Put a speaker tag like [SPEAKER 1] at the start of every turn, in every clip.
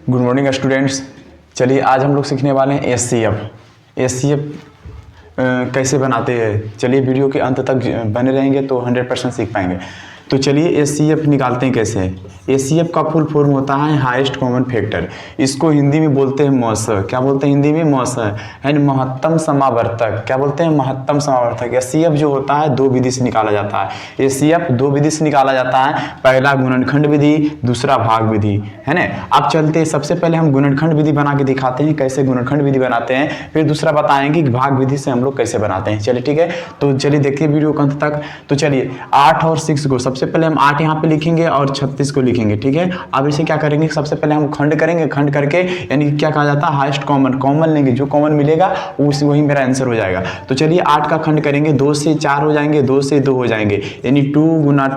[SPEAKER 1] Good morning students. चलिए आज हम लोग सीखने वाले हैं एचसीएफ कैसे बनाते हैं। चलिए वीडियो के अंत तक बने रहेंगे तो 100% सीख पाएंगे। तो चलिए एचसीएफ निकालते हैं कैसे। एचसीएफ का फुल फॉर्म होता है हाईएस्ट कॉमन फैक्टर। इसको हिंदी में बोलते हैं मौसर। क्या बोलते हैं हिंदी में? मौसर यानी महत्तम समावर्तक। क्या बोलते हैं? महत्तम समावर्तक। एचसीएफ जो होता है दो विधि से निकाला जाता है। एचसीएफ दो विधि से निकाला जाता है, पहला गुणनखंड विधि, दूसरा भाग विधि, है ना। अब चलते हैं, सबसे पहले हम गुणनखंड विधि बना के दिखाते हैं कैसे गुणनखंड विधि बनाते हैं, फिर दूसरा बताएंगे कि भाग विधि से हम लोग कैसे बनाते हैं। चलिए ठीक है, तो चलिए देखिए वीडियो के अंत तक। तो चलिए 8 और 6 को सबसे पहले हम 8 यहाँ पे लिखेंगे और 36 को लिखेंगे, ठीक है। अब इसे क्या करेंगे, सबसे पहले हम खंड करेंगे, खंड करके यानी क्या कहा जाता है हाईएस्ट कॉमन लेंगे, जो कॉमन मिलेगा वही मेरा आंसर हो जाएगा। तो चलिए 8 का खंड करेंगे, 2 से 4 हो जाएंगे, 2 से 2 हो जाएंगे, यानी 2 गुना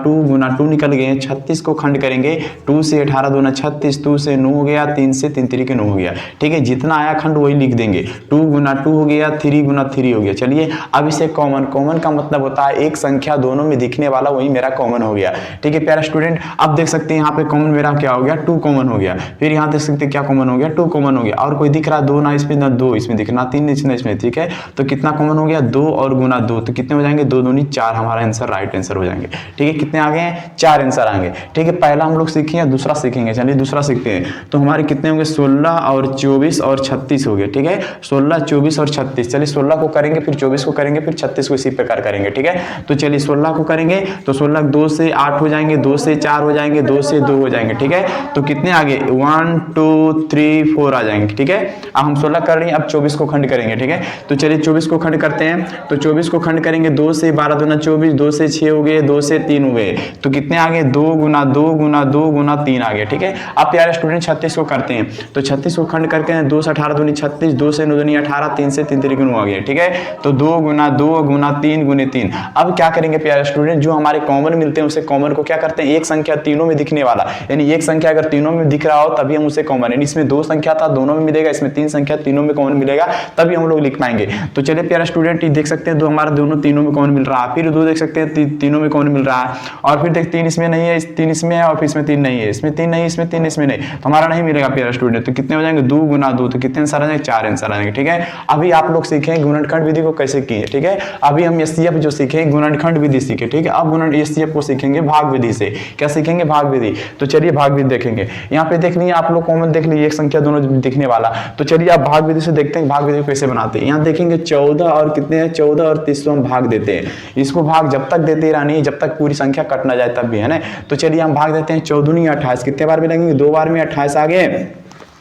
[SPEAKER 1] 2 निकल गए। 36 को खंड करेंगे, 2 से 18 दूना 36, 2 से 9 हो गया, 3 से 3 3 के 9 हो गया, ठीक है। जितना आया खंड वही लिख देंगे। 2 गुना 2 हो गया, 3 गुना 3 हो गया। चलिए अब इसे कॉमन का मतलब होता है एक संख्या दोनों में दिखने वाला, वही मेरा कॉमन हो गया, ठीक है प्यारा स्टूडेंट। अब देख सकते हैं यहाँ पे कॉमन मेरा क्या हो गया, 2 कॉमन हो गया। फिर यहाँ देख सकते हैं क्या कॉमन हो गया, 2 कॉमन हो गया। और कोई दिख रहा 2 ना इसमें, ना 2 इसमें दिख रहा, 3 इसमें, ठीक है। तो कितना कॉमन हो गया, 2 और गुना 2, तो कितने हो जाएंगे, 2 दूनी 4, हमारा आंसर राइट आंसर हो जाएंगे, ठीक है। कितने आ गए हैं, 4 आंसर आएंगे, ठीक है। पहला हम लोग सीखे, दूसरा सीखेंगे। चलिए दूसरा सीखते हैं। तो हमारे कितने होंगे, 16 और 24 और 36 हो गए, ठीक है। 16, 24 और 36। चलिए 16 को करेंगे, फिर 24 को करेंगे, फिर 36 को इसी प्रकार करेंगे, ठीक है। तो चलिए 16 को करेंगे तो 16 2 से 8 हो जाएंगे, 2 से 4 हो जाएंगे, 2 से 2 हो जाएंगे, ठीक है। तो कितने आगे, 1 2 3 4 आ जाएंगे, ठीक है। अब हम 16 कर रहे हैं, अब 24 को खंड करेंगे, ठीक है। तो चलिए 24 को खंड करते हैं। तो 24 को खंड करेंगे, 2 से 12 दूना 24, 2 से 6 हो गए, 2 से 3 हो गए। तो कितने आगे, 2 गुना 2 गुना 2 गुना 3 आ गए, ठीक है। अब प्यारे स्टूडेंट 36 को करते हैं। तो 36 को खंड करके 2 से 18 दूनी 36, 2 से 9 दूनी 18, 3 से 3 3 9 आ गए, ठीक है। तो 2 गुना 2 गुना 3 गुने 3। अब क्या करेंगे प्यारे स्टूडेंट, जो हमारे कॉमन मिलते हैं उसे कॉमन को क्या करते हैं, एक संख्या तीनों में दिखने वाला, यानी एक संख्या अगर तीनों में दिख रहा हो तभी हम उसे कॉमन, यानी इसमें 2 संख्या था दोनों में मिलेगा, इसमें 3 संख्या तीनों में कॉमन मिलेगा, तभी हम लोग लिख पाएंगे। तो चलिए प्यारा स्टूडेंट देख सकते हैं 2 हमारा दोनों तीनों में कॉमन मिल रहा है, फिर 2 देख सकते हैं तीनों में कॉमन मिल रहा है, और फिर देख 3 इसमें नहीं है, 3 इसमें है, और फिर इसमें 3 नहीं है, इसमें 3 नहीं, इसमें 3 इसमें नहीं, तो हमारा नहीं मिलेगा प्यारा स्टूडेंट। तो कितने हो जाएंगे, 2 गुना 2, तो कितने आंसर आ जाएंगे, 4 आंसर आ जाएंगे, ठीक है। अभी आप लोग सीखेंगे गुणनखंड विधि को कैसे किए, ठीक है। अभी हम एचसीएफ जो सीखे गुणनखंड विधि सीखे, ठीक है। अब एचसीएफ को सीखेंगे भाग विधि से। क्या सीखेंगे, भाग विधि। तो चलिए भाग विधि देखेंगे। यहाँ पे देख लीजिए आप लोग कॉमन देख लीजिए, एक संख्या दोनों दिखने वाला। तो चलिए आप भाग विधि से देखते हैं भाग विधि कैसे बनाते हैं। यहाँ देखेंगे 14 और कितने हैं, 14 और 30 को हम भाग देते हैं। इसको भाग जब तक देते रहनी, जब तक पूरी संख्या कट ना जाए तब भी, है ना। तो चलिए हम भाग देते हैं, 14 28, कितने बार में लगेंगे, 2 बार में 28 आ गए।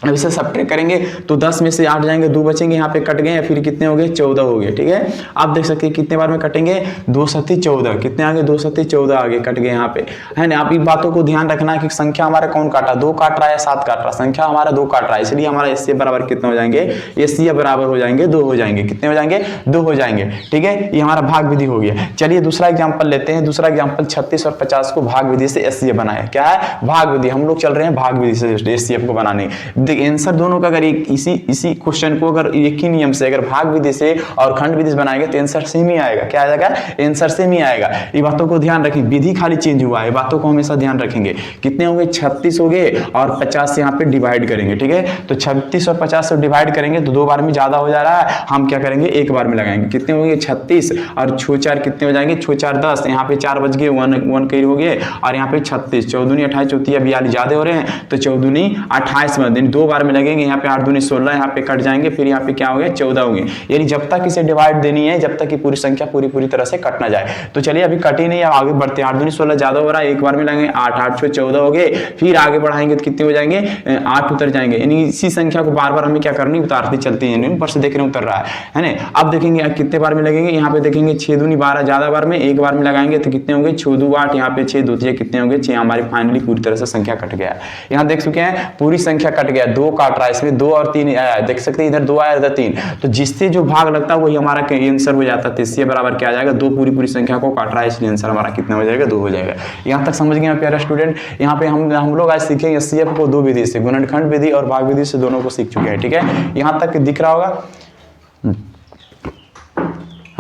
[SPEAKER 1] अब इसे सब्ट्रैक्ट करेंगे तो 10 में से 8 जाएंगे, 2 बचेंगे, यहाँ पे कट गए, फिर कितने हो गए, 14 हो गए, ठीक है। आप देख सकते हैं कितने बार में कटेंगे, 2 सत्ती 14, कितने आगे, 2 सत्ती 14 आगे कट गए यहाँ पे, है ना। आप इन बातों को ध्यान रखना है कि संख्या हमारा कौन काटा, 2 काट रहा है, 7 काट रहा, संख्या हमारा 2 काट रहा है, इसलिए हमारा एचसीएफ बराबर कितने हो जाएंगे, एचसीएफ बराबर हो जाएंगे 2 हो जाएंगे, कितने हो जाएंगे, 2 हो जाएंगे, ठीक है। ये हमारा भाग विधि हो गया। चलिए दूसरा एग्जाम्पल लेते हैं। दूसरा एग्जाम्पल 36 और 50 को भाग विधि से एचसीएफ बनाया। क्या है, भाग विधि। हम लोग चल रहे हैं भाग विधि से एचसीएफ को बनाने। आंसर दोनों का अगर इसी क्वेश्चन को अगर एक ही नियम से अगर भाग विधि से और खंड विधि से बनाएंगे तो आंसर सेम ही आएगा। क्या आएगा, आंसर सेम ही आएगा। ये बातों को ध्यान रखें, विधि खाली चेंज हुआ है, बातों को हमेशा ध्यान रखेंगे। कितने होंगे, 36 हो गए और 50 से यहाँ पे डिवाइड करेंगे, ठीक है। तो 36 और 50 से डिवाइड करेंगे तो 2 बार में ज्यादा हो जा रहा है, हम क्या करेंगे, 1 बार में लगाएंगे। कितने होंगे, 36 और 6 4 कितने हो जाएंगे, 6 4 10, यहाँ पे 4 बच गए, 1 कई हो गए, और यहाँ पे 36, 14 28 चौथी 42 ज्यादा हो रहे हैं, तो 14 28 में 2 बार में लगेंगे, यहाँ पे 8 दूनी 16, यहाँ पे कट जाएंगे, फिर यहाँ पे क्या हो गया, 14 हो गए। यानी जब तक इसे डिवाइड देनी है, जब तक कि पूरी संख्या पूरी तरह से कट ना जाए। तो चलिए अभी कटी नहीं, अब आगे बढ़ते हैं। 8 दूनी 16 ज्यादा हो रहा है, 1 बार में लगेंगे, 8 8 6 14 हो गए, फिर आगे बढ़ाएंगे तो कितने हो जाएंगे, 8 उतर जाएंगे। यानी इसी संख्या को बार बार हमें क्या करनी, उतारती चलती है, ऊपर से देख रहे उतर रहा है ना। अब देखेंगे कितने बार में लगेंगे, यहाँ पे देखेंगे 6 दूनी 12 ज्यादा बार में, 1 बार में लगाएंगे तो कितने होंगे, 6 2 8, यहाँ पे 6 2 3 कितने होंगे, 6। हमारी फाइनली पूरी तरह से संख्या कट गया। यहाँ देख चुके हैं पूरी संख्या कट गया, 2 काट रहा है, इसमें 2 और 3 आया, देख सकते हैं इधर 2 आया, इधर 3, तो जिससे जो भाग लगता है वही हमारा आंसर हो जाता है। तो इससे बराबर क्या आ जाएगा, 2 पूरी संख्या को काट रहा है, इसलिए आंसर हमारा कितना हो जाएगा, 2 हो जाएगा। यहाँ तक समझ गए प्यारा स्टूडेंट। यहाँ पे हम लोग आज सीखेंगे एचसीएफ को 2 विधि से, गुणनखंड विधि और भाग विधि से, दोनों को सीख चुके हैं, ठीक है। यहाँ तक दिख रहा होगा,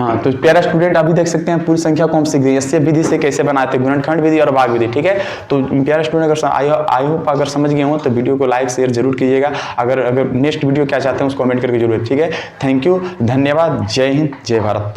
[SPEAKER 1] हाँ, तो प्यारा स्टूडेंट अभी देख सकते हैं पूरी संख्या को हम सीख गए एससीएफ विधि से कैसे बनाते हैं, गुणनखंड विधि और भाग विधि। ठीक है, तो प्यारा स्टूडेंट अगर आई होप अगर समझ गए हो तो वीडियो को लाइक शेयर जरूर कीजिएगा। अगर नेक्स्ट वीडियो क्या चाहते हैं उसको कमेंट करके जरूर। ठीक है, थैंक यू, धन्यवाद, जय हिंद, जय भारत।